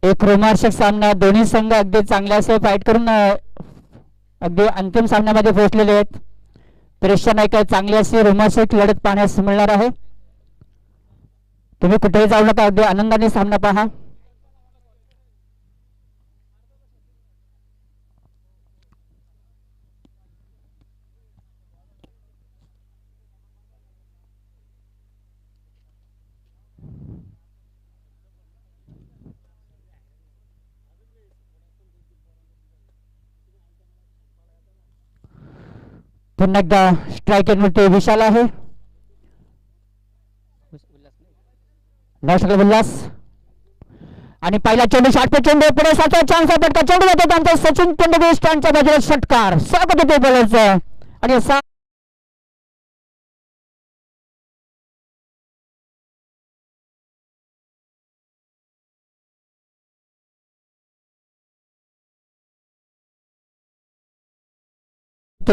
एक रोमांचक सामना, दोन्ही संघ अगदी चांगले असे फाईट करून अगदी अंतिम सामन्यामध्ये पोहोचलेले आहेत. प्रेक्षक नाही का, चांगली अशी रोमांचक लढत पाहण्यास मिळणार आहे. तुम्ही कुठेही जाऊ नका, अगदी आनंदाने सामना पहा. पुन्हा एकदा स्ट्राईक मध्ये विशाल आहे. नॅशनल उल्हास आणि पहिला चेंडू शॉट पे चेंडू पुढे साचा चान्स आहे. पटका चेंडू येतो त्यांचा सचिन तेंडुलकर स्टँडच्या बाजूला षटकार स्वागत होते बॉलरचं. आणि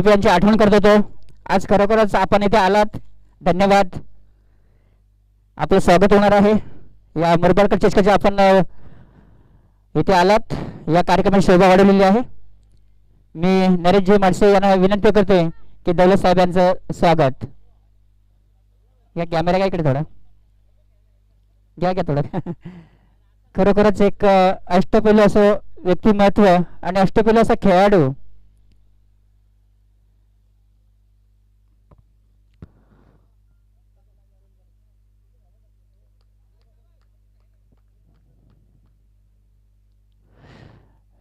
यांची आठवण करत होतो. आज खरोखरच आपण इथे आलात, धन्यवाद. आपलं स्वागत होणार आहे या मुरबाडकर चषकाचे. आपण इथे आलात, या कार्यक्रमाची शोभा वाढवलेली आहे. मी नरेशजी माडसे यांना विनंती करते की दौलत साहेब यांचं स्वागत. या कॅमेरा काय इकडे थोडा घ्या घ्या थोडं. खरोखरच एक अष्टपैलू असं व्यक्तिमत्व आणि अष्टपैलू असा खेळाडू.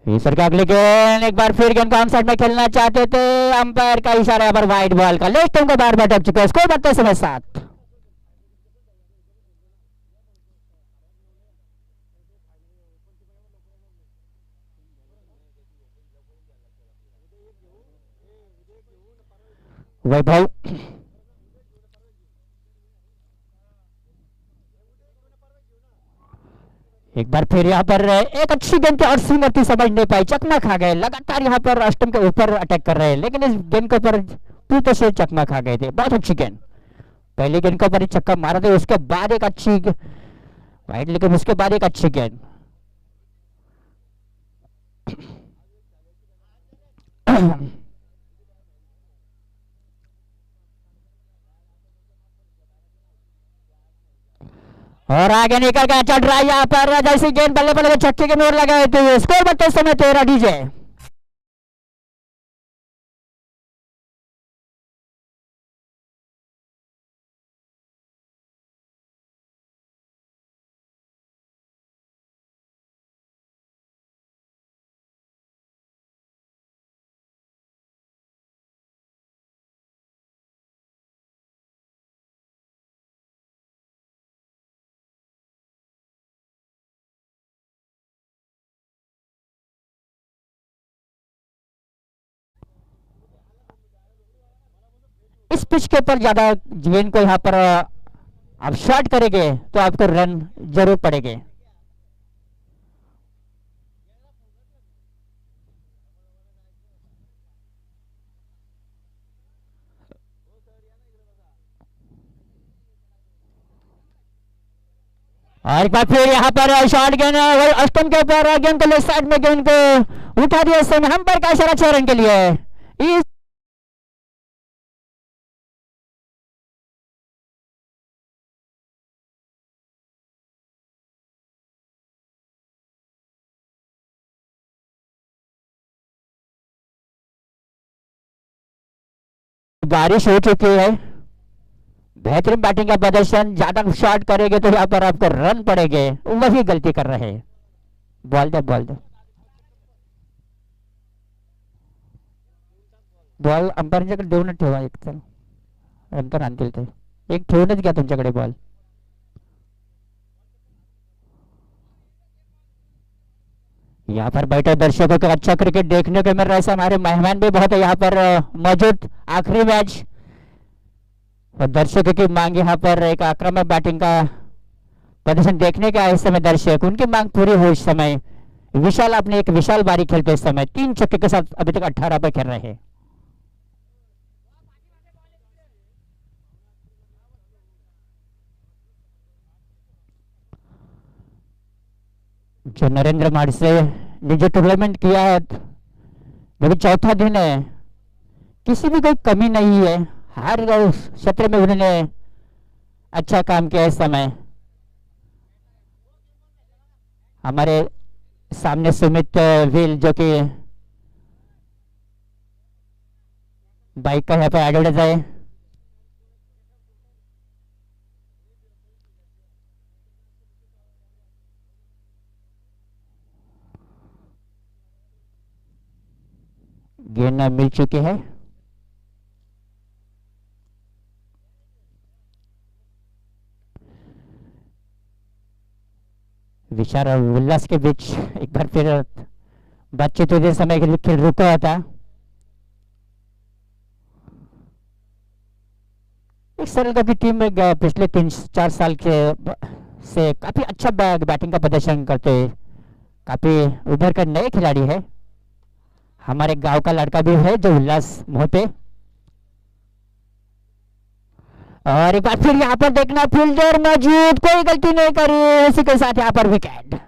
सर का अगले गेंद एक बार फिर गेंद को हम साइड में खेलना चाहते थे. अंपायर का इशारा यहाँ पर वाइड बॉल का. लेफ्ट को बार बार टप चुका है. स्कोर बढ़ते समय 7. वैभव एक बार फिर यहाँ पर एक अच्छी गेंद और स्विंग समझ नहीं पाई, चकमा खा गए. लगातार यहाँ पर अष्टम के ऊपर अटैक कर रहे हैं, लेकिन इस गेंद के ऊपर पूर्ण से चकमा खा गए थे. बहुत अच्छी गेंद. पहली गेंद के ऊपर एक छक्का मारा था, उसके बाद एक अच्छी वाइड, लेकिन उसके बाद एक अच्छी गेंद. और आगे निकल कर चल रहा है यहाँ पर. जैसी गेंद बल्ले बल्ले छक्के के नोर लगाए थे. स्कोर बढ़ते समय 13 डीजे. इस पिच के ऊपर ज्यादा गेंद को यहाँ पर आप शॉट करेंगे तो आपको रन जरूर पड़ेंगे. और एक बार फिर यहाँ पर शॉर्ट गेंद अष्टम के ऊपर गेंद को लेफ्ट साइड में गेंद को उठा दिया. इस समय हम पर का इशारा 6 रन के लिए. इस बारिश हो चुकी है. बेहतरीन बैटिंग का प्रदर्शन. ज्यादा शॉट करेंगे तो यहाँ पर आपको रन पड़ेंगे. वही गलती कर रहे हैं. बॉल दे बॉल दे बॉल अंपायरच्याकडे देऊनच ठेवा. एक तर नंतर आणतील ते. एक ठेवूनच घ्या तुमच्याकडे बॉल. यहाँ पर बैठे दर्शकों को अच्छा क्रिकेट देखने को मिल रहा है. हमारे मेहमान भी बहुत है यहाँ पर मौजूद. आखिरी मैच और दर्शकों की मांग यहाँ पर एक आक्रामक बैटिंग का प्रदर्शन देखने का. इस समय दर्शक उनकी मांग पूरी हो. इस समय विशाल अपने एक विशाल बारी खेलते इस समय 3 छक्के के साथ अभी तक 18 पे खेल रहे हैं. जो नरेंद्र माड़से ने जो टूर्नामेंट किया है, जो भी चौथा दिन है, किसी भी कोई कमी नहीं है। हर क्षेत्र में उन्होंने अच्छा काम किया इस समय। हमारे सामने सुमित व्हील जो कि बाइक का यहाँ पर एडवर्टाइज है। गेंद मिल चुकी है। विशाल और उल्लास के बीच एक बार फिर बातचीत होते समय के लिए खेल रुका था। इस सरल की टीम में पिछले 3-4 साल के से काफी अच्छा बैटिंग का प्रदर्शन करते हुए काफी उभर कर नए खिलाड़ी है। हमारे गांव का लड़का भी है जो उल्लास मोहते। और एक बार फिर यहाँ पर देखना, फील्डर मौजूद, कोई गलती नहीं करी, इसी के साथ यहाँ पर विकेट।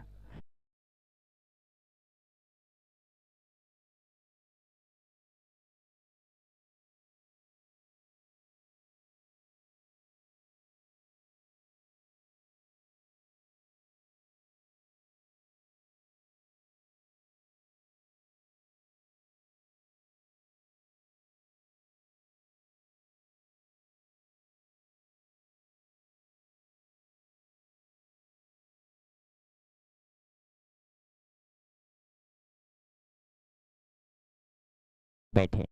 बैठे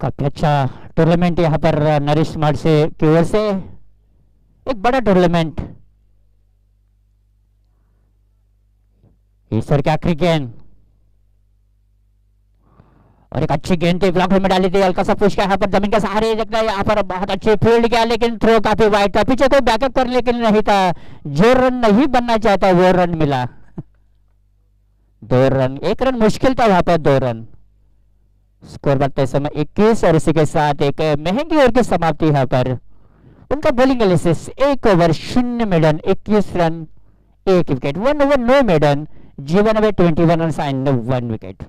काफी अच्छा टूर्नामेंट यहाँ पर नरेश माड़से की ओर से, एक बड़ा टूर्नामेंट। ईश्वर की आखिरी गेंद और एक अच्छी गेंद थी, ब्लॉक में डाली थी, हल्का सा पुश किया यहाँ पर जमीन के सहारे देखना, यहाँ पर बहुत अच्छी फील्ड किया लेकिन थ्रो काफी वाइड था, पीछे कोई बैकअप करने के लिए नहीं था। जो रन नहीं बनना चाहता वो रन मिला। 2 रन, 1 रन मुश्किल था वहां पर, 2 रन। स्कोर बढ़ते समय 21 और इसी के साथ एक महंगी ओवर की समाप्ति यहाँ पर। उनका bowling analysis, 1 over 0 maiden, 21 run, 1 wicket, 1 over no maiden, जीवन में 21 रन एंड 1 विकेट।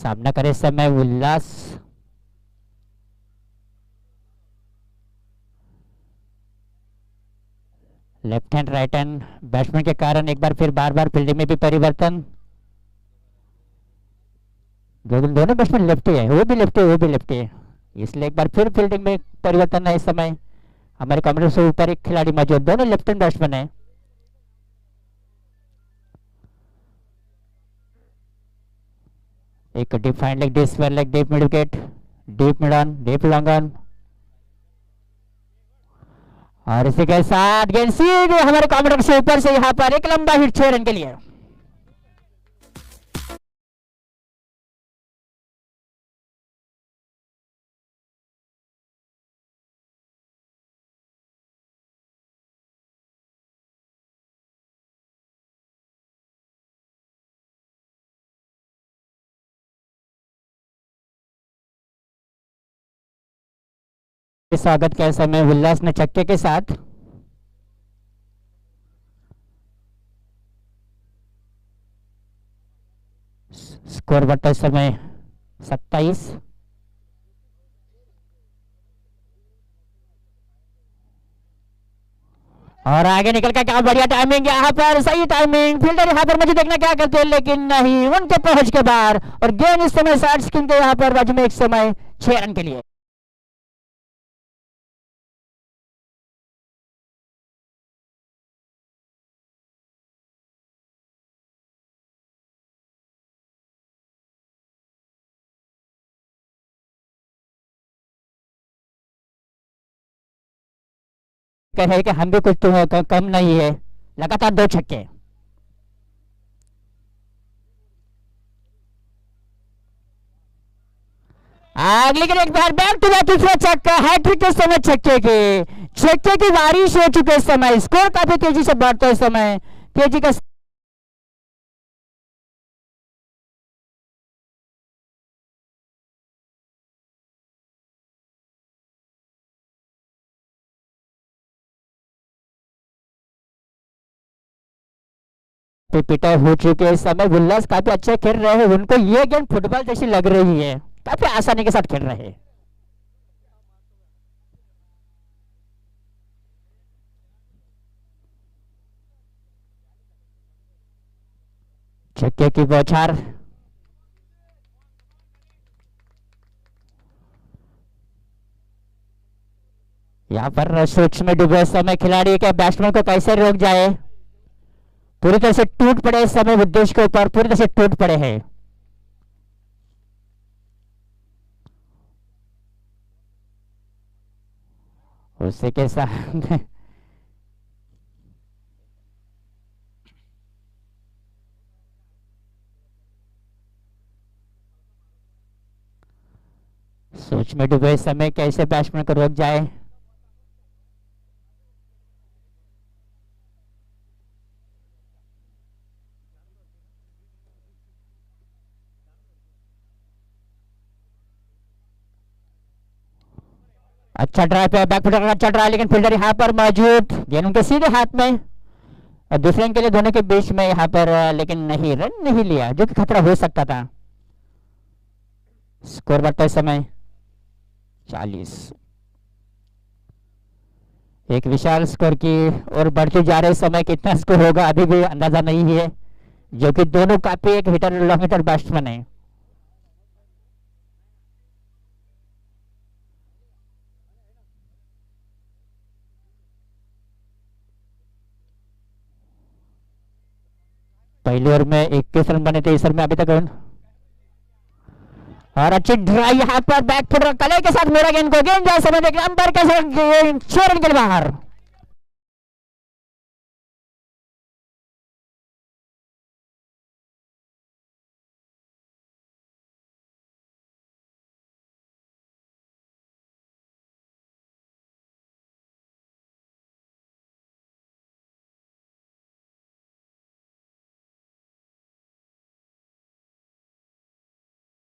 सामना करे इस समय उल्लास। Left hand right hand batsman के कारण एक बार फिर बार बार फील्डिंग में भी परिवर्तन। दोनों बैट्समैन लेफ्टी है, वो भी लेफ्टी है, वो भी लेफ्टी है, इसलिए एक बार फिर फील्डिंग में परिवर्तन है। इस समय हमारे कमरे से ऊपर एक खिलाड़ी मौजूद, दोनों लेफ्ट हैंड बैट्समैन है। एक defined like this well like deep mid wicket, deep mid on, deep long on, और इसी के साथ गेंद सीधे हमारे कॉमेंटर से ऊपर से यहाँ पर एक लंबा हिट 6 रन के लिए। स्वागत के समय उल्लास ने छक्के के साथ स्कोर बढ़ता इस समय 27। और आगे निकल कर क्या बढ़िया टाइमिंग, यहाँ पर सही टाइमिंग, फील्डर यहाँ पर मुझे देखना क्या करते हैं, लेकिन नहीं, उनके पहुंच के बाहर, और गेंद इस समय 60 स्किन के यहाँ पर बाजू में एक समय 6 रन के लिए। कहे कि हम भी कुछ तो कम नहीं है, लगातार 2 छक्के। लेकिन एक बार बैक टू बैक दूसरा छक्का, हैट्रिक के समय छक्के की बारिश हो चुके इस समय, स्कोर काफी तेजी से बढ़ता है इस समय, तेजी का पिटा हो चुके इस समय। उल्लास काफी अच्छे खेल रहे हैं, उनको ये गेम फुटबॉल जैसी लग रही है, काफी आसानी के साथ खेल रहे हैं। छक्के की बौछार, यहाँ पर सोच में डूबे समय खिलाड़ी के बैट्समैन को कैसे रोक जाए, पूरी तरह से टूट पड़े इस समय, उद्देश्य के ऊपर पूरी तरह से टूट पड़े हैं। उसी के साथ सोच में डूबे इस समय कैसे बैट्समैन को रोक जाए। अच्छा ड्राइव पे बैकफुट का अच्छा ड्राइव, लेकिन फील्डर यहाँ पर मौजूद, गेंद उनके सीधे हाथ में, और दूसरे के लिए दोनों के बीच में यहाँ पर, लेकिन नहीं, रन नहीं लिया, जो कि खतरा हो सकता था। स्कोर बढ़ता है समय 40, एक विशाल स्कोर की और बढ़ते जा रहे समय, कितना स्कोर होगा अभी भी अंदाजा नहीं है, जो कि दोनों काफी एक हिटर लॉन्ग हिटर बैट्समैन है। पहली ओवर में 21 रन बने थे, इस ओवर में अभी तक रन, और अच्छी ड्राइव यहाँ पर बैकफुट कले के साथ मेरा गेंद को, गेंद जाए समय देखिए अंपायर के साथ 6 रन के बाहर।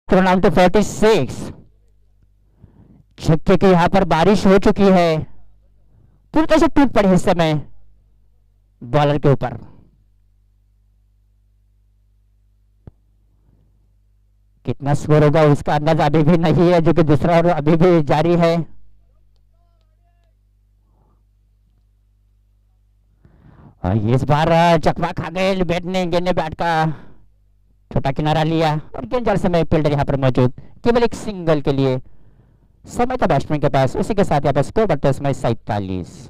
नाम तो 46, छक्के की यहाँ पर बारिश हो चुकी है, पूरी तरह से टूट पड़ी इस समय बॉलर के ऊपर। कितना स्कोर होगा उसका अंदाजा अभी भी नहीं है, जो कि दूसरा और अभी भी जारी है। और इस बार चकवा खा गए बैट ने, गेंद ने बैट का छोटा किनारा लिया और गेंद जाल समय फील्डर यहाँ पर मौजूद, केवल एक सिंगल के लिए समय था बैट्समैन के पास। उसी के साथ यहाँ पर स्कोर बढ़ता है समय 47।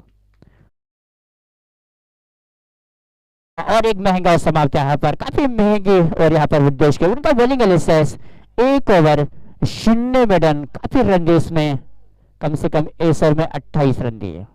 और एक महंगा समाप्त यहाँ पर, काफी महंगी और यहाँ पर उद्देश्य के उनका बॉलिंग एलिसेस 1 ओवर 0 में रन, काफी रन दिए उसमें, कम से कम इस ओवर में 28 रन दिए।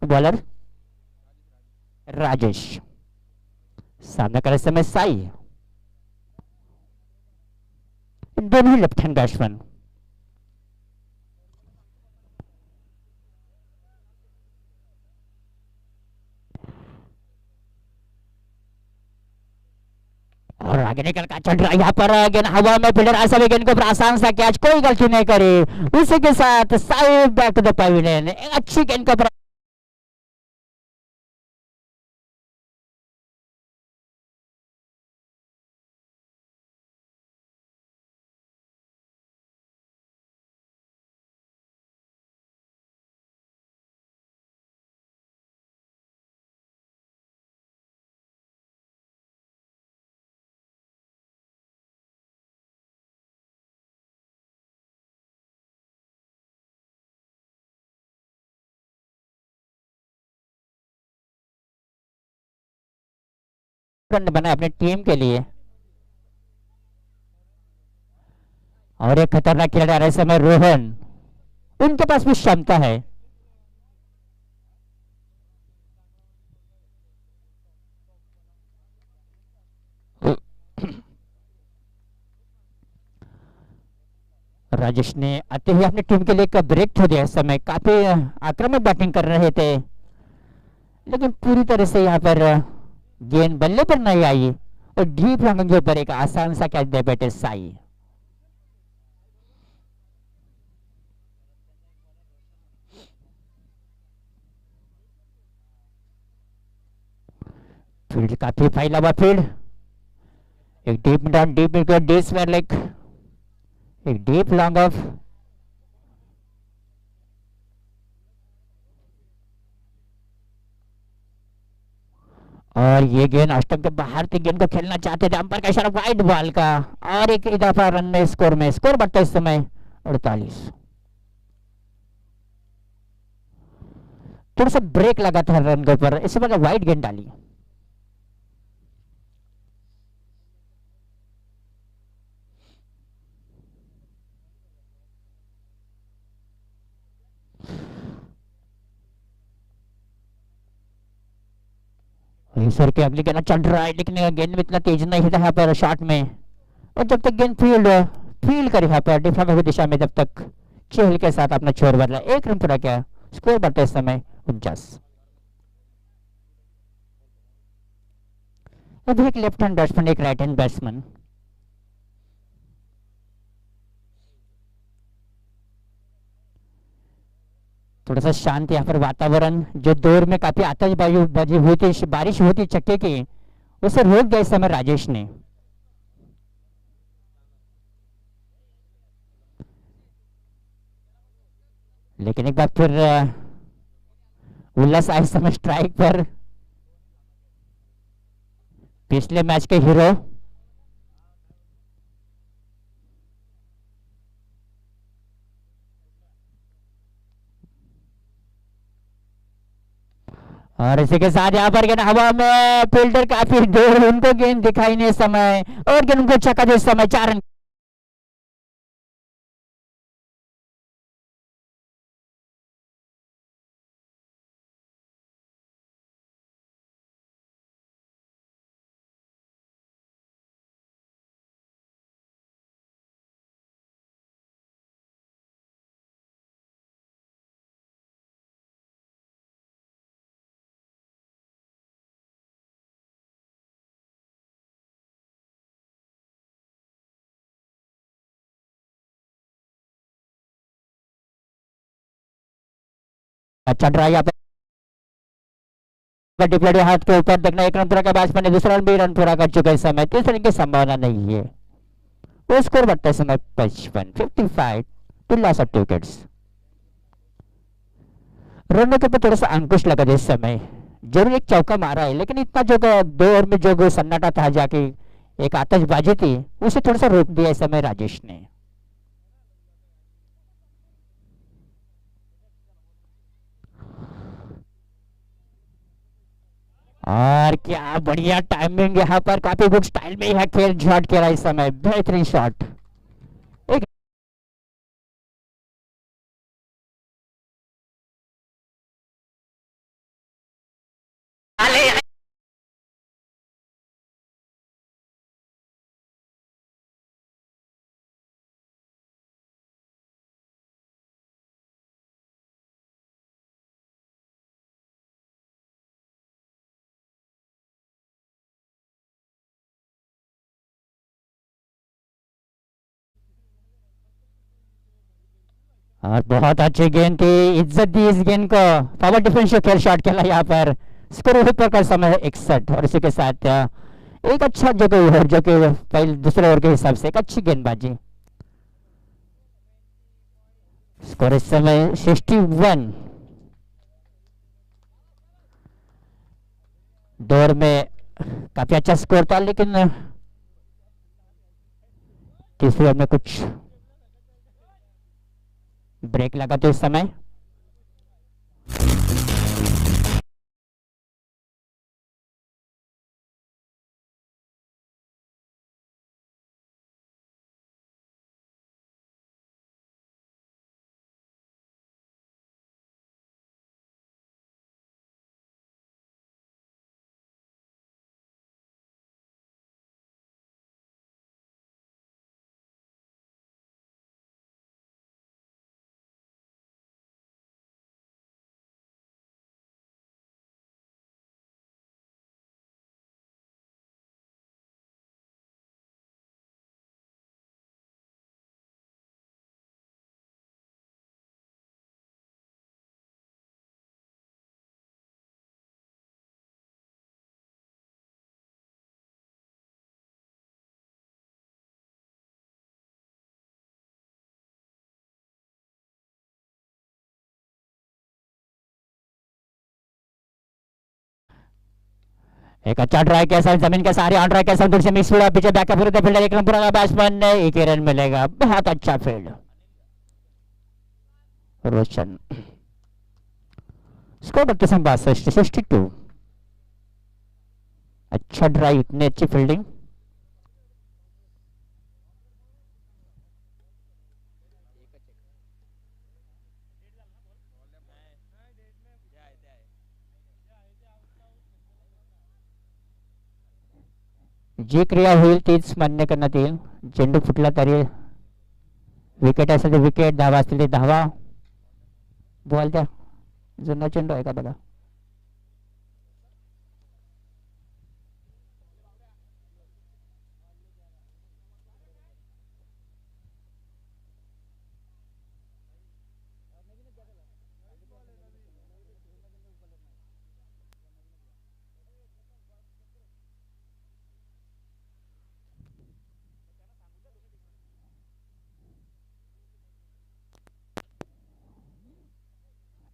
बॉलर राजेश, सामना कर समय साई, दोनों लेफ्ट हैंड बैट्समैन। और आगे निकल कर चल रहा है यहाँ पर गेंद हवा में, फील्डर आशा गेंद को आसान सा कैच, कोई गलती नहीं करी। उसी के साथ Sai back to the pavilion, अच्छी गेंद का रन बना अपनी टीम के लिए। और एक खतरनाक खिलाड़ी इस समय रोहन, उनके पास भी क्षमता है। राजेश ने आते हुए अपनी टीम के लिए एक ब्रेक छोड़ दिया। इस समय काफी आक्रामक बैटिंग कर रहे थे, लेकिन पूरी तरह से यहाँ पर गेंद बल्ले पर नहीं आई और डीप लॉन्ग के ऊपर एक आसान सा कैच दे बैठे साई। फील्ड काफी फैला हुआ फील्ड, एक डीप डाउन डीप डिस वेयर लाइक एक डीप लॉन्ग ऑफ, और ये गेंद अष्टम के बाहर थी, गेंद को खेलना चाहते थे, अंपायर का इशारा वाइड बॉल का, और एक इजाफा रन में स्कोर बढ़ता है इस समय 48। थोड़ा सा ब्रेक लगा था रन के ऊपर, इस समय वाइड गेंद डाली। सर के अगली गेंद चल रहा है, लेकिन गेंद में इतना तेज नहीं था यहाँ पर शॉट में, और जब तक गेंद फील्ड कर यहाँ पर डिफेंसिव दिशा में, जब तक चेहल के साथ अपना छोर बदला, 1 रन पूरा किया, स्कोर बढ़ता इस समय 49। अभी एक लेफ्ट हैंड बैट्समैन, एक राइट हैंड बैट्समैन। थोड़ा सा शांत यहाँ पर वातावरण, जो दौर में काफी आतशबाजी हुई थी, बारिश हुई थी चक्के की, उसे रोक दिया इस समय राजेश ने। लेकिन एक बार फिर उल्लास आए समय स्ट्राइक पर, पिछले मैच के हीरो और इसी के साथ यहाँ पर गेंद हवा में, फील्डर काफी दूर, उनको गेंद दिखाई नहीं इस समय, और गेंद उनको छक्का दे इस समय 4 रन। अच्छा ट्राई यहाँ पर डिप्लेड हाथ के ऊपर देखना, 1 रन पूरा का बैट्समैन ने, दूसरा रन भी रन पूरा कर चुका है इस समय, तीसरे रन की संभावना नहीं है। वो स्कोर बढ़ता है समय 55 टू लॉस ऑफ 2 विकेट्स। रनों के ऊपर थोड़ा सा अंकुश लगा था इस समय, जरूर एक चौका मारा है, लेकिन इतना जो 2 ओवर में जो सन्नाटा था, जाके एक आतशबाजी थी, उसे थोड़ा सा रोक दिया इस समय राजेश ने। और क्या बढ़िया टाइमिंग यहाँ पर, काफी गुड स्टाइल में यह खेल शॉट खेला इस समय, बेहतरीन शॉट। एक और बहुत अच्छी गेंद थी, इज्जत दी इस गेंद को, पावर डिफरेंशियल खेल शॉट खेला यहाँ पर, स्कोर ऊपर का समय 61, और इसी के साथ एक अच्छा जो कि ओवर, जो कि पहले दूसरे ओवर के हिसाब से एक अच्छी गेंदबाजी। स्कोर इस समय 61। 2 ओवर में काफी अच्छा स्कोर था, लेकिन तीसरे ओवर में कुछ ब्रेक लगा तो इस समय एक अच्छा ट्राई कैसा, जमीन के सारे ऑन ट्राई कैसा, दूर से मिस हुआ, पीछे बैकअप पूरे फील्डर, 1 रन पूरा बैट्समैन ने, 1 ही रन मिलेगा, बहुत अच्छा फील्ड रोशन। स्कोर करते समय 62। अच्छा ट्राई, इतनी अच्छी फील्डिंग। जी क्रिया होईल तीच मान्य करण्यात येईल, चेंडू फुटला तरी विकेट असेल तर विकेट, धावा असतील ते धावा, बॉल द्या, जुना चेंडू आहे का बघा।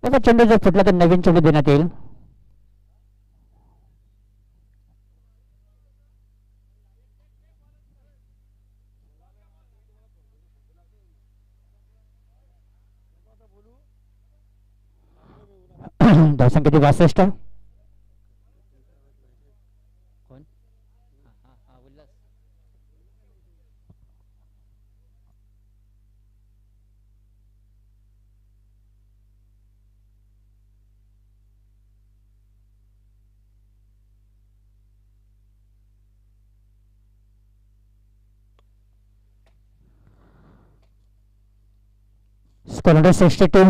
त्याचा चेंडू जर फुटला तर नवीन चेंडू देण्यात येईल। धावसंख्या किती 62। Score 162.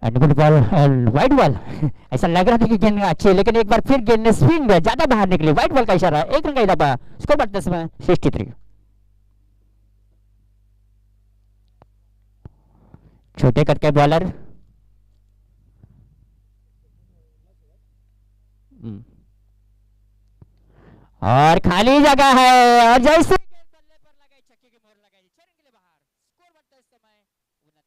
And good ball and wide ball. ऐसा लग रहा था कि गेंद अच्छी है, लेकिन एक बार फिर गेंद ने स्विंग ज्यादा बाहर निकली. वाइड बॉल का इशारा, एक रन का इजाफा. स्कोर बढ़ते समय 63. छोटे कट के बॉलर. और खाली जगह है, और जैसे गेंद बल्ले पर लगाई, छक्के की मोहर लगाई, 6 रन के लिए बाहर. स्कोर बढ़ता इस समय 69.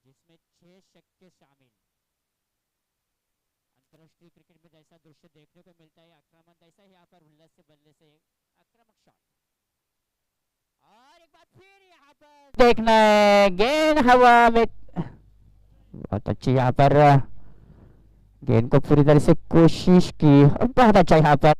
जिसमें 6 छक्के शामिल. अंतरराष्ट्रीय क्रिकेट में जैसा दृश्य देखने को मिलता है, आक्रामक ऐसा ही यहाँ पर उल्लास से बल्ले से आक्रामक शॉट. और एक बार फिर यहाँ पर देखना है, गेंद हवा में. बहुत अच्छी यहाँ पर गेंद को पूरी तरह से कोशिश की, और बहुत अच्छा यहाँ पर.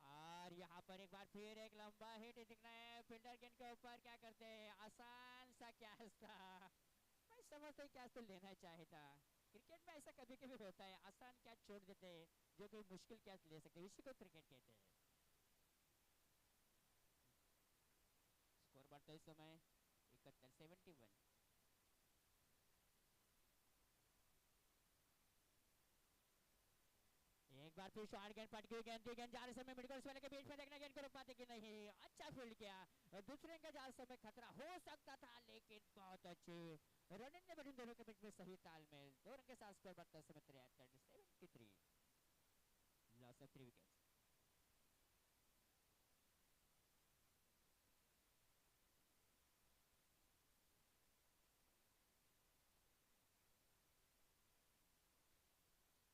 और यहाँ पर एक बार फिर एक लंबा हिट दिखना है. फील्डर गेंद के ऊपर क्या करते हैं, आसान सा कैच था. मैं समझता हूँ कैच तो लेना चाहिए था. क्रिकेट में ऐसा कभी कभी होता है, आसान कैच छोड़ देते हैं जो कोई मुश्किल कैच ले सके, इसी को क्रिकेट कहते हैं. स्कोर बढ़ता है इस समय 71, 71. एक बार फिर शॉर्ट गेंद पटकी हुई गेंद थी, गेंद जा रहे समय मिडल वाले के बीच में देखना, गेंद को रोक पाते कि नहीं. अच्छा फील्ड किया. दूसरे का जाल समय खतरा हो सकता था, लेकिन बहुत अच्छे रनिंग ने बनी दोनों के बीच में सही तालमेल. 2 रन के साथ स्कोर बढ़ता समय 73, 73. Loss of 3 wicket.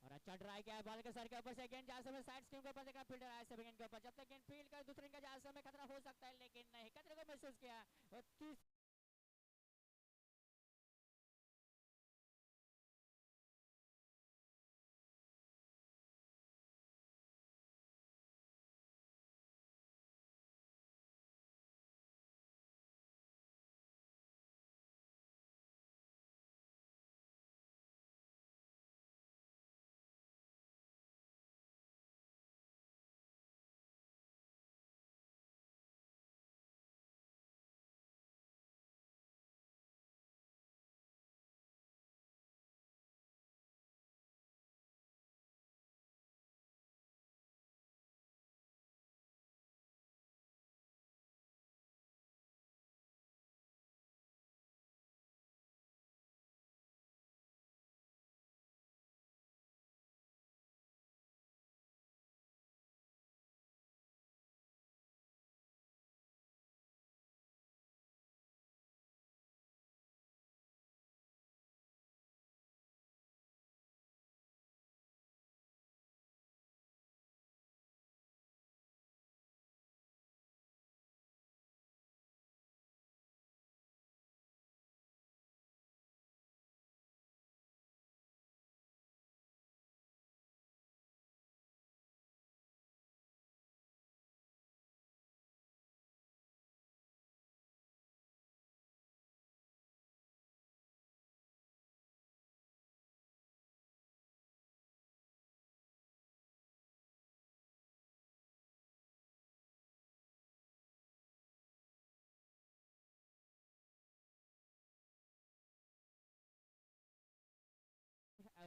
और अच्छा ट्राई किया है, बॉल के सर के ऊपर से गेंद जाल समय साइड स्टीम के ऊपर देखा, फील्डर आया सभी गेंद के ऊपर. जब तक गेंद फील्ड कर दूसरे का जाल समय खतरा हो सकता है, लेकिन नहीं, खतरे को महसूस किया. और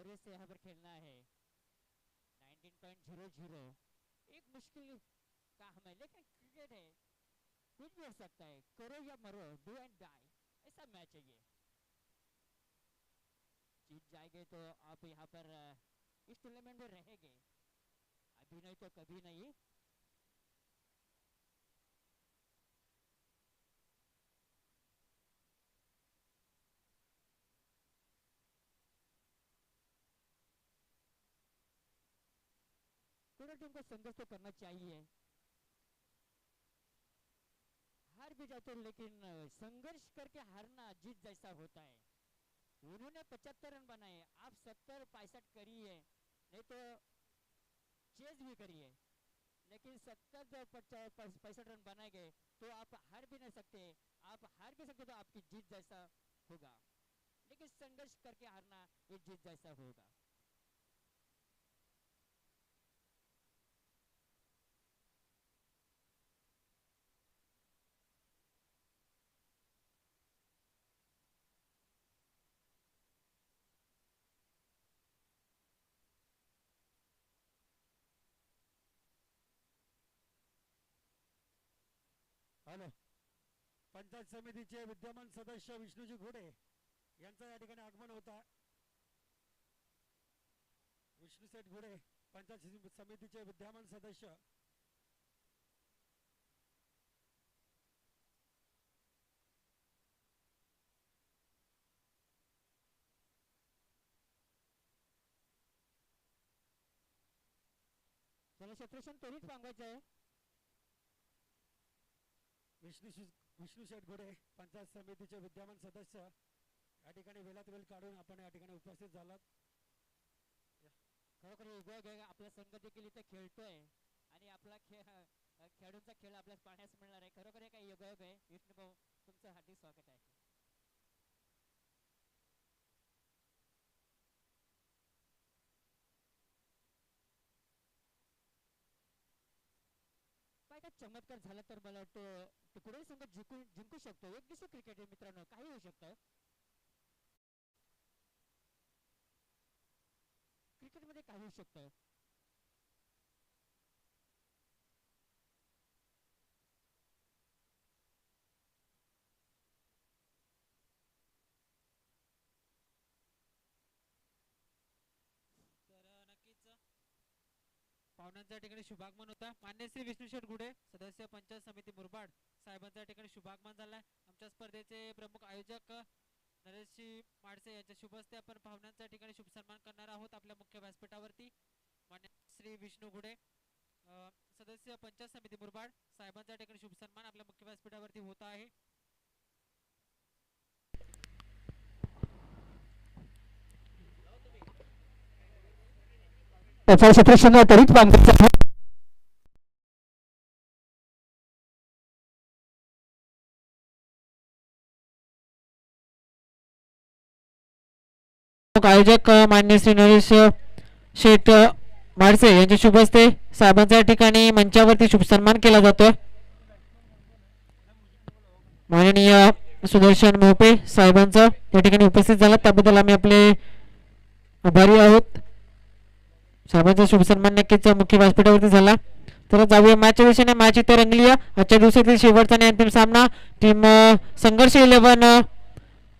धैर्य से यहाँ पर खेलना है। 19.00 एक मुश्किल काम है, लेकिन क्रिकेट है, कुछ भी हो सकता है, करो या मरो, डू एंड डाई, ऐसा मैच है ये। जीत जाएंगे तो आप यहाँ पर इस टूर्नामेंट में रहेंगे, अभी नहीं तो कभी नहीं। दोनों टीम को संघर्ष तो करना चाहिए, हार भी जाते हैं, लेकिन संघर्ष करके हारना जीत जैसा होता है। उन्होंने 75 रन बनाए, आप 70-65 करिए, नहीं तो चेज भी करिए, लेकिन 70-65 रन बनाए गए तो आप हार भी नहीं सकते। आप हार भी सकते तो आपकी जीत जैसा होगा, लेकिन संघर्ष करके हारना ये जीत जैसा होगा। हॅलो, पंचायत समितीचे विद्यमान सदस्य विष्णूजी घोडे यांचं या ठिकाणी आगमन होता। विष्णू शेठ घोडे पंचायत समितीचे विद्यमान सदस्य। चला क्षेत्रक्षण त्वरित मागवायचं आहे। विष्णू शेठ घोडे पंचायत समितीचे विद्यमान सदस्य या ठिकाणी वेळात वेळ काढून आपण या ठिकाणी उपस्थित झालात। खरोखर योगायोग आहे, आपला संघ देखील इथे खेळतोय आणि आपला खेळाडूंचा खेळ आपल्याला पाहण्यास मिळणार आहे। खरोखर हे काही योगायोग आहे। विष्णू भाऊ, तुमचं हार्दिक स्वागत आहे। काय काय चमत्कार झाला तर मला वाटतं तिकडे संघ जिंकू शकतो। एक दिवशी क्रिकेट आहे मित्रांनो, काही होऊ शकतं क्रिकेटमध्ये, काही होऊ शकतं। पाहुण्यांच्या ठिकाणी शुभागमन होता। मान्य श्री विष्णू शेठ घुडे सदस्य पंचायत समिती मुरबाड साहेबांच्या ठिकाणी शुभागमन झालाय। आमच्या स्पर्धेचे प्रमुख आयोजक नरेशजी माडसे यांच्या शुभ हस्ते आपण पाहुण्यांच्या ठिकाणी शुभ सन्मान करणार आहोत आपल्या मुख्य व्यासपीठावरती। मान्य श्री विष्णू घुडे सदस्य पंचायत समिती मुरबाड साहेबांच्या ठिकाणी शुभ सन्मान आपल्या मुख्य व्यासपीठावरती होत आहे। त्याचा क्षेत्रक्षण त्वरित मागवायचं आहे। आयोजक मान्य श्री नरेश शेठ माडसे यांच्या शुभ हस्ते साहेबांच्या ठिकाणी मंचावरती शुभ सन्मान केला जातोय। माननीय सुदर्शन मोहपे साहेबांचा या ठिकाणी उपस्थित झाला, त्याबद्दल आम्ही आपले आभारी आहोत। साहेबांचा शुभ सन्मान नक्कीच मुख्य व्यासपीठावरती झाला। तर जाऊया मॅचच्या दिशेने। मॅच इथे रंगली आहे। आजच्या दिवसातील शेवटचा आणि अंतिम सामना टीम संघर्ष 11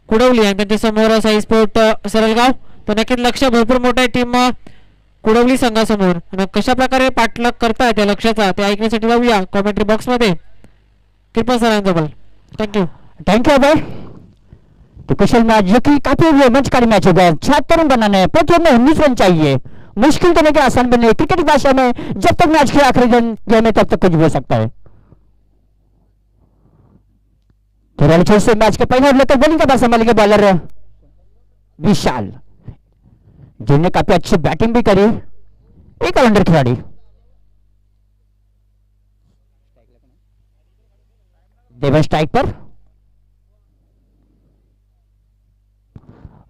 कुडवली आणि त्यांच्या समोर साई स्पोर्ट सरळगाव। तर नक्कीच लक्ष भरपूर मोठं आहे टीम कुडवली संघासमोर, आणि कशा प्रकारे पाठलाग करताय त्या लक्ष्याचा ते ऐकण्यासाठी जाऊया कॉमेंट्री बॉक्स मध्ये। कृपा सरांजवळ थैंक यू अभय। तो कुशल मैच जो कि काफी रोमांचकारी मैच होगा। 76 रन बनाने हैं, प्रति ओवर 19 रन चाहिए। मुश्किल तो लेकिन आसान बने। क्रिकेट की भाषा में जब तक मैच के आखिरी रन गेम है तब तक कुछ भी हो सकता है। तो से मैच के पहले लेकर बॉलिंग का बात संभालेंगे बॉलर विशाल, जिन्होंने काफी अच्छी बैटिंग भी करी। एक ऑलराउंडर खिलाड़ी देवन स्ट्राइक पर,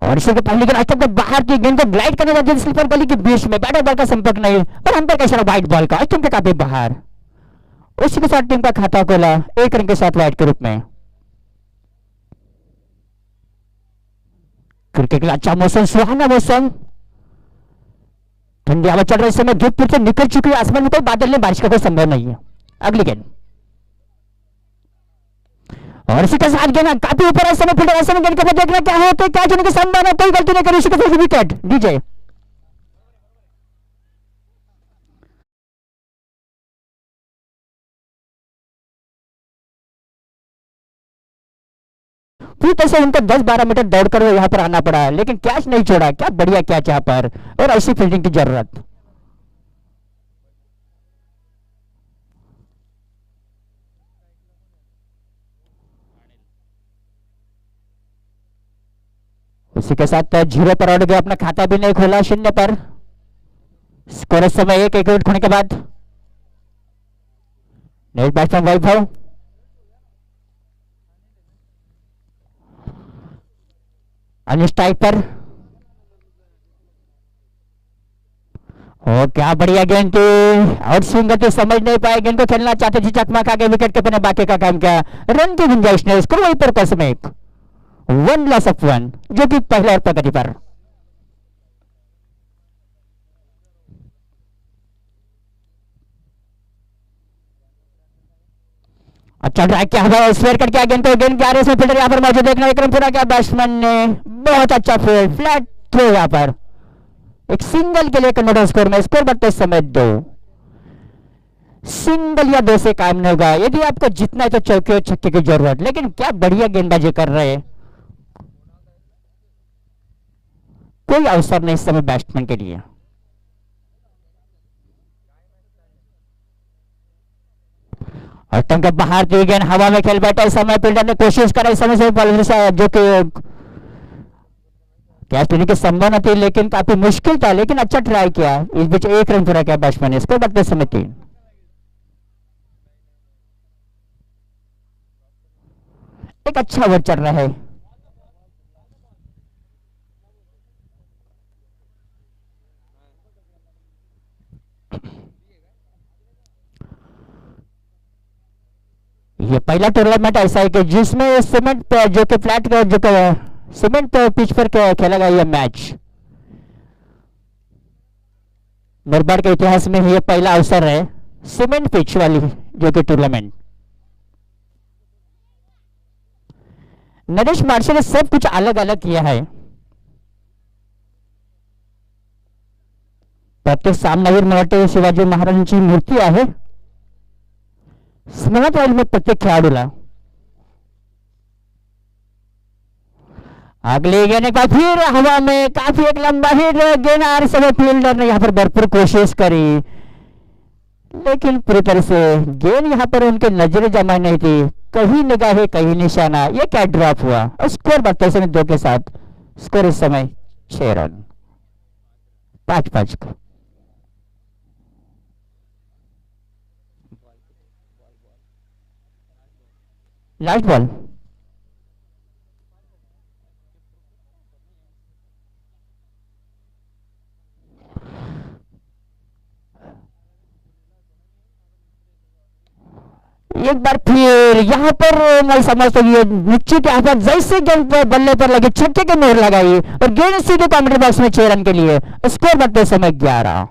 और इसी के पहले के रास्ते पर बाहर की गेंद को ग्लाइड करने जाते स्लीपर गली के बीच में, बैटर बॉल का संपर्क नहीं और अंपायर का इशारा वाइड बॉल का, टीम के काफी बाहर। उसी के साथ टीम का खाता खोला 1 रन के साथ वाइड के रूप में। क्रिकेट का अच्छा मौसम, सुहाना मौसम, ठंडी हवा चल रही है इस समय, धूप फिर से निकल चुकी है, आसमान में कोई बादल नहीं, बारिश का कोई संभव नहीं है। अगली गेंद और इसी के साथ गेंद काफी ऊपर है इस समय, फील्डर ऐसे में गेंद को देखना क्या है, तो क्या चुनने की संभावना, कोई गलती नहीं करी, इसी के साथ विकेट डीजे। फिर तैसे उनको 10-12 मीटर दौड़कर यहाँ पर आना पड़ा, लेकिन कैच नहीं छोड़ा। क्या बढ़िया कैच यहाँ पर, और ऐसी फील्डिंग की जरूरत। उसी के साथ 0 पर आउट गया, अपना खाता भी नहीं खोला, 0 पर स्कोर इस समय 1 विकेट होने के बाद। नेक्स्ट बैट्समैन वैभव, अन्य स्ट्राइक पर। ओ क्या बढ़िया गेंद थी, आउट स्विंग गति समझ नहीं पाए, गेंद को खेलना चाहते थे, चकमा खा के विकेट कीपर ने बाकी का काम किया। रन की गुंजाइश नहीं, स्कोर वहीं पर कसमेक 1 लॉस ऑफ 1, जो कि पहले और प्रगति पर। अच्छा ड्राइव क्या हुआ, स्क्वायर कट क्या गेंद को, गेंद क्या इसमें फील्डर यहाँ पर मौजूद, देखना विक्रम पूरा क्या, बैट्समैन ने बहुत अच्छा फील्ड, फ्लैट थ्रो यहाँ पर, एक सिंगल के लिए कन्वर्ट स्कोर में। स्कोर बढ़ते समय 2, सिंगल या 2 से काम नहीं होगा, यदि आपको जितना है तो चौके और छक्के की जरूरत। लेकिन क्या बढ़िया गेंदबाजी कर रहे हैं, कोई अवसर नहीं इस समय बैट्समैन के लिए। और टंग के बाहर दी गेंद हवा में खेल बैठा, इस समय फील्डर ने कोशिश करा, इस समय से जो कि कैच लेने की संभावना थी, लेकिन काफी मुश्किल था, लेकिन अच्छा ट्राई किया। इस बीच 1 रन पूरा किया बैट्समैन ने, स्कोर बढ़ते समय 3। एक अच्छा ओवर चल रहा है। ये पहला टूर्नामेंट ऐसा है कि जिसमें सीमेंट पे जो कि फ्लैट का जो सीमेंट पे पिच पर खेला गया यह मैच, मुरबाड के इतिहास में यह पहला अवसर है सीमेंट पिच वाली जो कि टूर्नामेंट। नरेश मार्शल ने सब कुछ अलग अलग किया है। प्रत्येक सामनावीर मराठे शिवाजी महाराजांची मूर्ती आहे, स्मरणात राहील में प्रत्येक खेळाडूला। अगली गेंद एक बार फिर हवा में, काफी एक लंबा हिट, गेंद आ रही समय फील्डर ने यहाँ पर भरपूर कोशिश करी, लेकिन पूरी तरह से गेंद यहाँ पर उनके नजरें जमा नहीं थी, कहीं निगाहें कहीं निशाना। ये क्या ड्रॉप हुआ, और स्कोर बढ़ते समय 2 के साथ, स्कोर इस समय 6 रन 5-5 का। लास्ट बॉल एक बार फिर यहाँ पर मैं समझता हूँ निश्चित यहाँ पर जैसे गेंद पर बल्ले पर लगे छक्के की मोहर लगाई और गेंद सीधे कॉमेंट्री बॉक्स में 6 रन के लिए। स्कोर बढ़ते समय 11।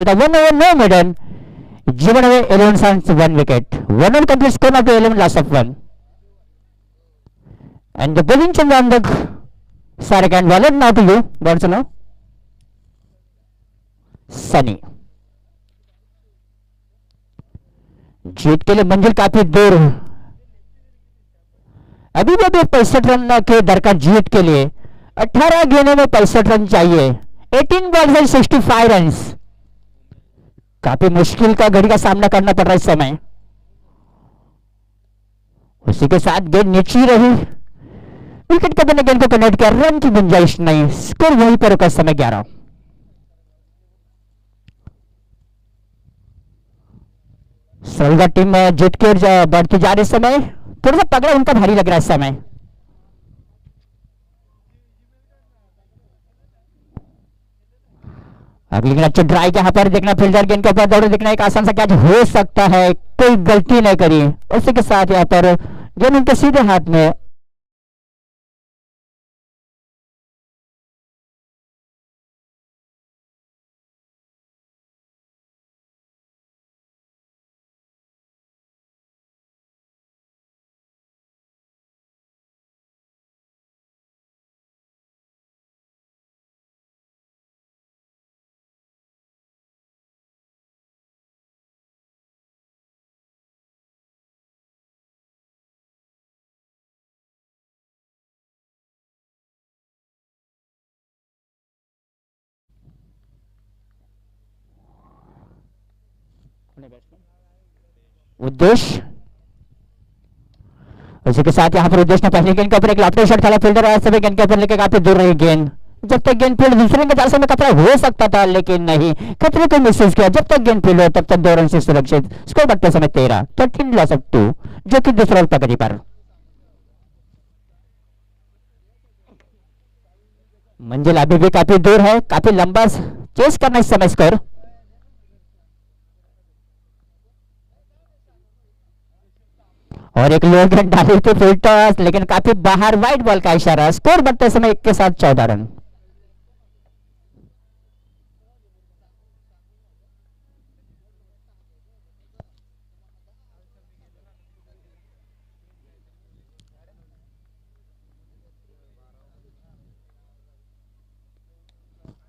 The 1 over no maiden, given away 11 runs, 1 wicket. 1 run complete score of the 11 loss of 1. And the bowling change on the second ball now to you, Barcelona. Sunny. जीत के लिए मंजिल काफी दूर है, अभी भी 65 रन के दरकार जीत के लिए। 18 गेंदों में 65 रन चाहिए, 18 बॉल है 65 रन। काफी मुश्किल का घड़ी का सामना करना पड़ रहा है इस समय। उसी के साथ गेंद नीचे रही, विकेट के बिना गेंद को कनेक्ट किया, रन की गुंजाइश नहीं, स्कोर वहीं पर रुका, समय 11। सलगा टीम जीत के बढ़ती जा रही समय, थोड़ा सा पगड़ा उनका भारी लग रहा है इस समय। अगली गेंद अच्छे ड्राई के यहाँ पर देखना, फील्डर गेंद के ऊपर दौड़े, देखना एक आसान सा कैच हो सकता है, कोई गलती नहीं करी। उसी के साथ यहाँ पर गेंद उनके सीधे हाथ में। उद्देश्य, उसी के साथ यहाँ पर उद्देश्य ने पहली गेंद के ऊपर एक लॉफ्टी शॉट खेला, फील्डर सभी गेंद के ऊपर लेके काफी दूर रही गेंद। जब तक गेंद फील्ड दूसरे के चार में खतरा हो सकता था, लेकिन नहीं, खतरे को महसूस किया। जब तक गेंद फील्ड हो तब तक 2 रन से सुरक्षित। स्कोर बढ़ते समय 13 लॉस ऑफ 2, जो कि दूसरा प्रगति पर। मंजिल अभी भी काफी दूर है, काफी लंबा चेस करना इस समय स्कोर। और एक लोग डाली थी फुल टॉस, लेकिन काफी बाहर, वाइड बॉल का इशारा। स्कोर बढ़ते समय 1 के साथ 14 रन।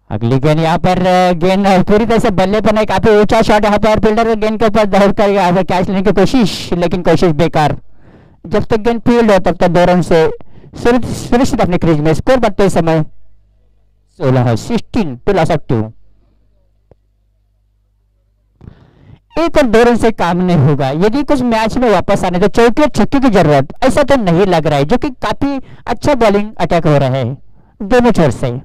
अगली गेंद यहाँ पर गेंद पूरी तरह से बल्ले पर नहीं, काफी ऊंचा शॉट यहाँ पर, फील्डर गेंद के ऊपर दौड़कर यहाँ पर कैच लेने की कोशिश, लेकिन कोशिश बेकार। जब तक गेंद फील्ड हो तब तक 2 रन से सुरक्षित अपने क्रीज में। स्कोर बढ़ते समय 16 टू लॉस ऑफ 2। एक और 2 रन से काम नहीं होगा। यदि कुछ मैच में वापस आने तो चौके और छक्के की जरूरत, ऐसा तो नहीं लग रहा है, जो कि काफी अच्छा बॉलिंग अटैक हो रहा है दोनों छोर से।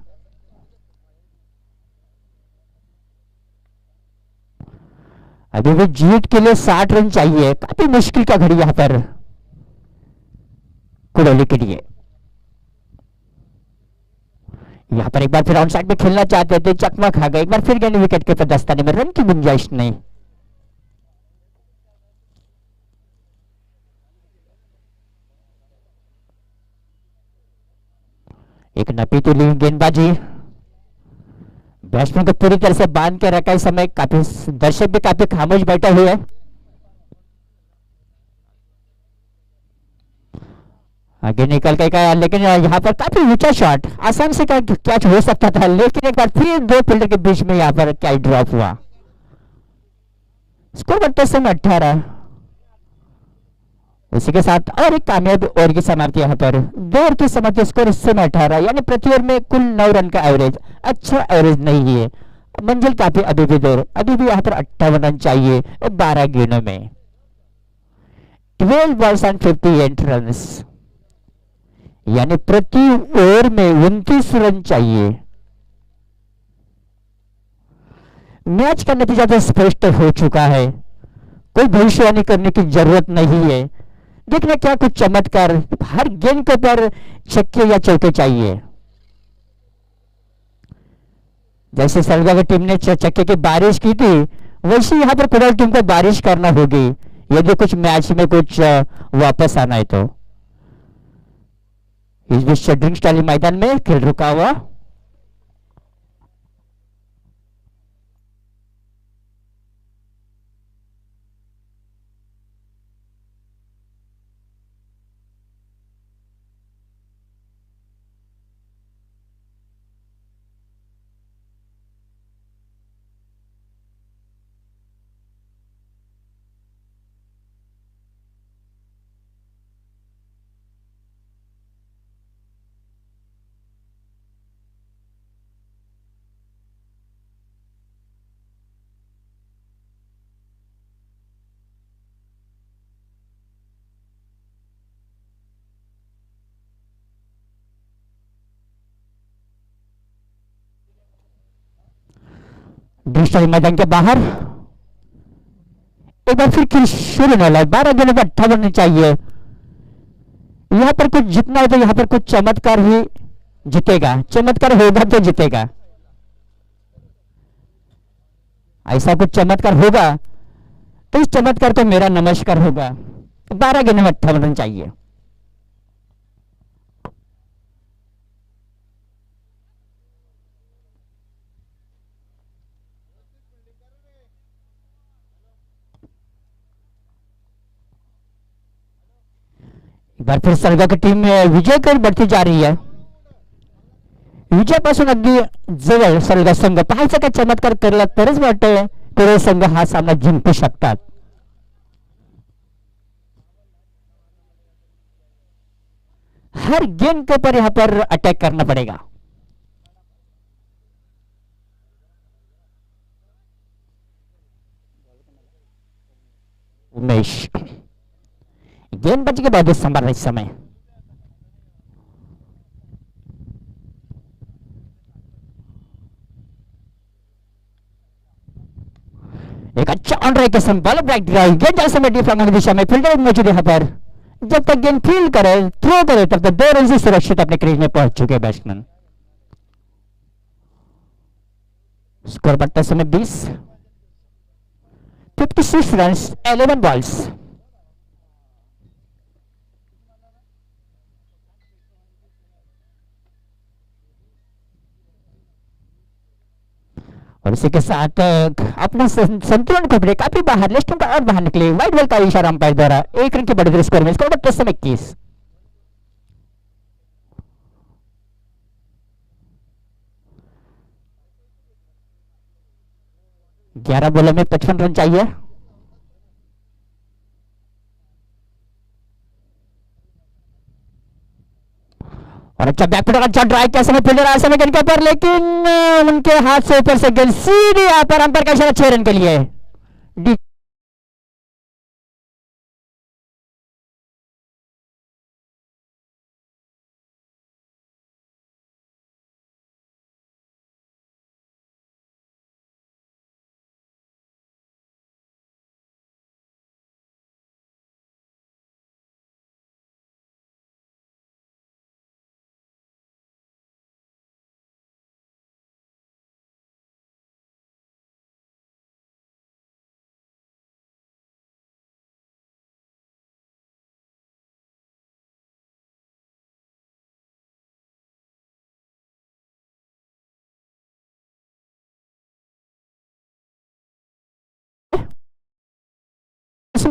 अभी भी जीत के लिए 60 रन चाहिए, काफी मुश्किल का घड़ी यहां पर कुड़ोली के लिए। यहां पर एक बार फिर ऑन साइड में खेलना चाहते थे, चकमा खा गए। एक बार फिर गेंद विकेट के दस्ताने में, रन की गुंजाइश नहीं। एक नपी तुली गेंदबाजी, बैट्समैन को पूरी तरह से बांध के रखा। इस समय काफी दर्शक भी काफी खामोश बैठे हुए हैं। आगे निकल के लेकिन यहाँ पर काफी ऊंचा शॉट, आसान से कैच हो सकता था, लेकिन एक बार फिर 2 फील्डर के बीच में यहाँ पर कैच ड्रॉप हुआ। स्कोर बढ़ते समय 18। उसी के साथ और एक कामयाब ओवर की समाप्ति यहाँ पर, 2 ओवर की समाप्ति, स्कोर इस समय 18, यानी प्रति ओवर में कुल 9 रन का एवरेज। अच्छा एवरेज नहीं है, मंजिल काफी अभी भी दूर। अभी भी यहाँ पर 58 रन चाहिए 12 गेंदों में। 12 बॉल्स एंड 58 रन, यानी प्रति ओवर में 29 रन चाहिए। मैच का नतीजा तो स्पष्ट हो चुका है, कोई भविष्यवाणी करने की जरूरत नहीं है। देखना क्या कुछ चमत्कार, हर गेंद के ऊपर छक्के या चौके चाहिए। जैसे सरगा की टीम ने छक्के की बारिश की थी, वैसे यहां पर कुड़ाल टीम को बारिश करना होगी यदि कुछ मैच में कुछ वापस आना है तो। इस बीच ड्रिंक स्टाइल मैदान में खेल रुका हुआ। डिजिटल मैदान के बाहर एक बार फिर खेल शुरू होने वाला है। 12 गेंदों में 58 रन चाहिए। यहां पर कुछ जीतना है तो यहां पर कुछ चमत्कार ही जीतेगा, चमत्कार होगा तो जीतेगा। ऐसा कुछ चमत्कार होगा तो इस चमत्कार को मेरा नमस्कार होगा। 12 गेंदों में 58 रन चाहिए। एक बार फिर सरगा की टीम विजय कर बढ़ती जा रही है। विजयापासून अगदी जवळ सरगा संघ पाहायचा काय चमत्कार करला तरच वाटतंय कुरळ संघ हा सामना जिंकू शकतात। हर गेंद के ऊपर यहां पर अटैक करना पड़ेगा। उमेश गेंदबाजी के बाद संभाल रहे इस समय। एक अच्छा ऑन राइट के समय बॉल ब्रेक ड्राइव गेंद जा समय डी फ्रंट दिशा में फील्डर मौजूद है। यहाँ पर जब तक गेंद फील्ड करे थ्रो करे तब तक 2 रन से सुरक्षित अपने क्रीज में पहुंच चुके बैट्समैन। स्कोर बढ़ता समय 20 56 रन 11 बॉल्स। और इसी के साथ अपना संतुलन को ब्रेक काफी बाहर लिस्ट का और बाहर निकले। वाइट बॉल का इशारा अंपायर द्वारा 1 रन के बढ़ते स्कोर में। स्कोर बढ़ता समय 21। ग्यारह बॉलों में 55 रन चाहिए। और अच्छा बैकफुट का अच्छा ड्राइव किया समय फील्डर आया समय गेंद के ऊपर, लेकिन उनके हाथ से ऊपर से गेंद सीधे यहाँ पर अंपायर का इशारा 6 रन के लिए।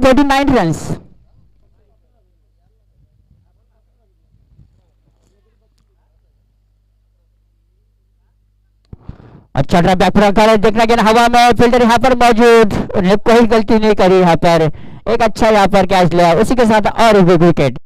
Forty 9 runs। अच्छा ड्राइव बैक कर देखना गेंद हवा में फील्डर यहाँ पर मौजूद, उन्हें कोई गलती नहीं करी। यहाँ पर एक अच्छा यहाँ पर कैच लिया, उसी के साथ और विकेट।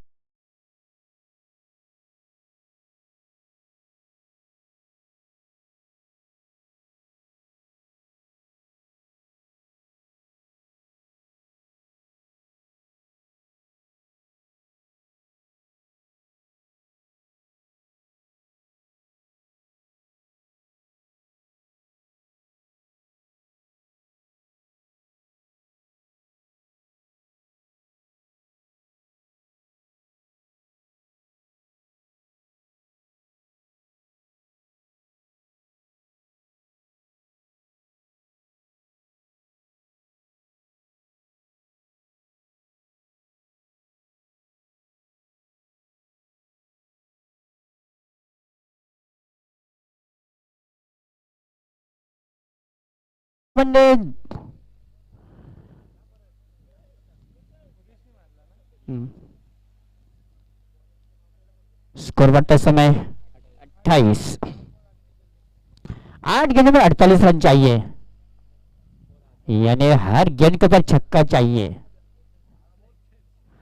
स्कोर बढ़ते समय 28। 8 गेंदों में 48 रन चाहिए, यानी हर गेंद के ऊपर छक्का चाहिए।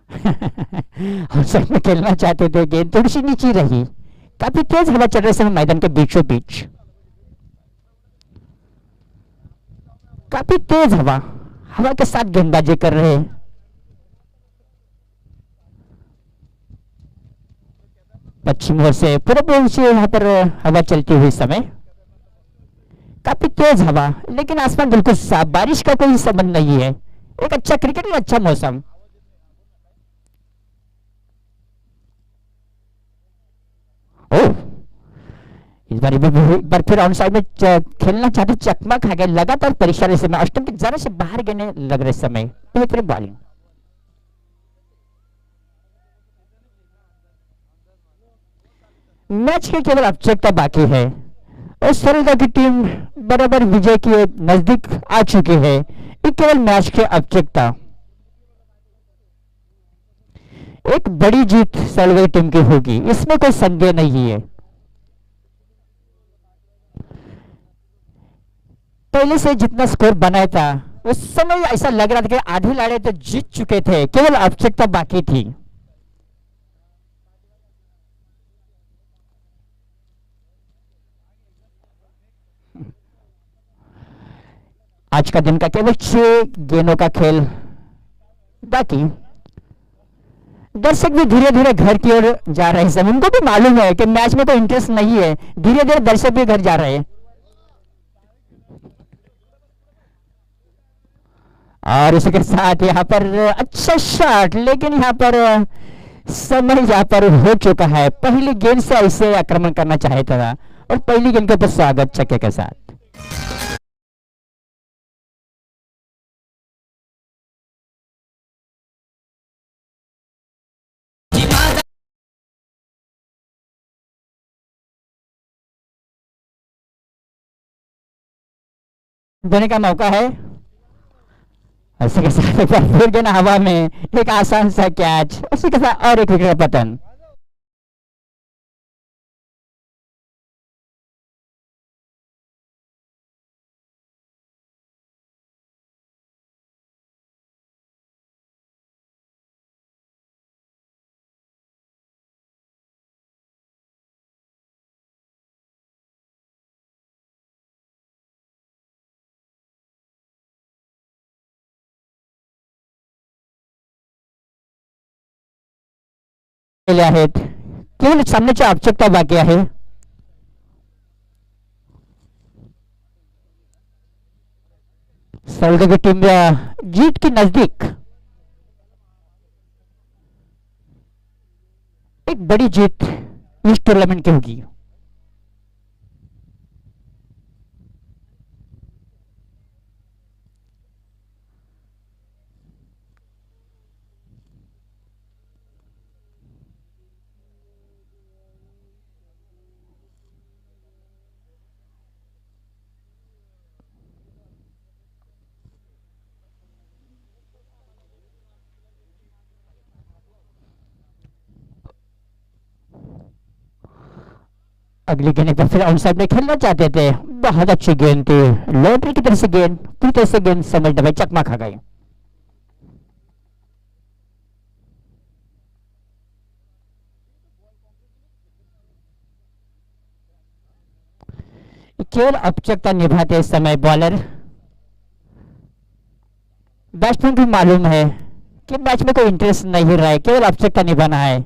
हम सब में खेलना चाहते थे, गेंद थोड़ी सी नीचे रही। काफी तेज हवा चल रही समय मैदान के बीचों बीच, काफी तेज हवा के साथ गेंदबाजी कर रहे हैं। पश्चिम ओर से पूर्व ओर से यहाँ पर हवा चलती हुई समय काफी तेज हवा, लेकिन आसमान बिल्कुल साफ, बारिश का कोई संबंध नहीं है। एक अच्छा क्रिकेट और अच्छा मौसम। ओह, इस बार एक बार फिर ऑन साइड में खेलना चाहते, चकमा खा गए लगातार परीक्षा रहे समय, अष्टम तक जरा से बाहर गिरने लग रहे समय, बेहतरीन बॉलिंग। मैच की केवल आवश्यकता बाकी है और सरलता की टीम बराबर विजय के नजदीक आ चुकी है। ये केवल मैच की आवश्यकता, एक बड़ी जीत सरलता की टीम की होगी, इसमें कोई संदेह नहीं है। पहले से जितना स्कोर बनाया था उस समय ऐसा लग रहा था कि आधे लड़ाई तो जीत चुके थे, केवल आवश्यकता बाकी थी। आज का दिन का केवल 6 गेंदों का खेल बाकी। दर्शक भी धीरे धीरे घर की ओर जा रहे हैं, उनको भी मालूम है कि मैच में कोई इंटरेस्ट नहीं है, धीरे धीरे दर्शक भी घर जा रहे हैं। और इसके साथ यहाँ पर अच्छा शॉट, लेकिन यहाँ पर समय यहाँ पर हो चुका है। पहली गेंद से ऐसे आक्रमण करना चाहता था और पहली गेंद के ऊपर स्वागत छक्के के साथ। देने का मौका है, उसी के साथ एक बार फिर गेंद हवा में, एक आसान सा कैच, उसी के साथ और एक विकेट का पतन। केले आहेत, केवळ सामन्याची आवश्यकता बाकी आहे। सरलता की टीम जीत के नजदीक, एक बड़ी जीत इस टूर्नामेंट की होगी। अगली गेंद एक बार फिर आउट साइड में खेलना चाहते थे, बहुत अच्छी गेंद थी, लॉटरी की तरह से गेंद, पूरी तरह से गेंद समझ दबाई, चकमा खा गई। केवल आवश्यकता निभाते समय बॉलर, बैट्समैन भी मालूम है कि मैच में कोई इंटरेस्ट नहीं रहा है, केवल आवश्यकता निभाना है।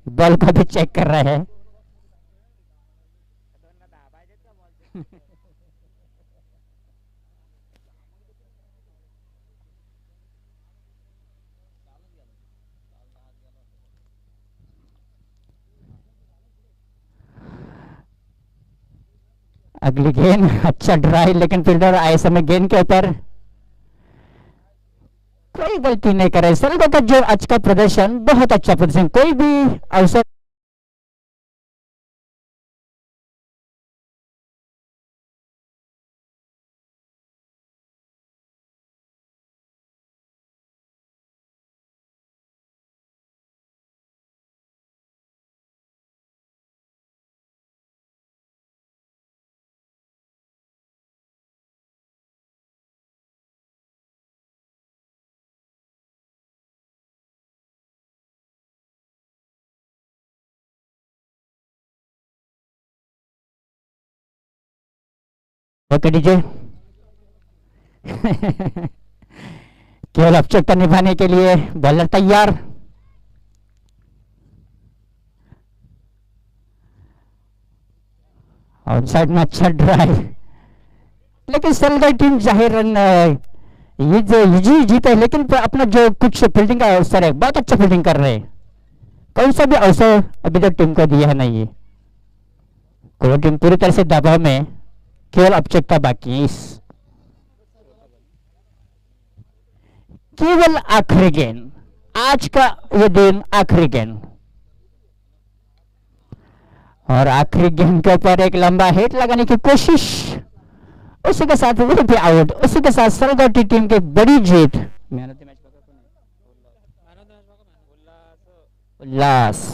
बॉल को भी चेक कर रहे हैं। अगली गेंद अच्छा ड्राई, लेकिन फील्डर आए समय गेंद के ऊपर कोई गलती नहीं करे। सरलता का जो आज का प्रदर्शन, बहुत अच्छा प्रदर्शन, कोई भी अवसर ओके डीजे। केवल आवश्यकता निभाने के लिए बॉलर तैयार। और साइड में अच्छा ड्राइव, लेकिन सरलगढ़ टीम जाहिर रन ये जो ये जीत है, लेकिन अपना जो कुछ फील्डिंग का अवसर है बहुत अच्छा फील्डिंग कर रहे हैं। कौन सा भी अवसर अभी तक टीम को दिया है नहीं है। कोई टीम पूरी तरह से दबाव में, केवल औपचारिकता बाकी है। इस केवल आखिरी गेंद, आज का ये दिन आखिरी गेंद, और आखिरी गेंद के ऊपर एक लंबा हिट लगाने की कोशिश, उसी के साथ वो भी आउट, उसी के साथ सरलगढ़ टीम की बड़ी जीत। उल्लास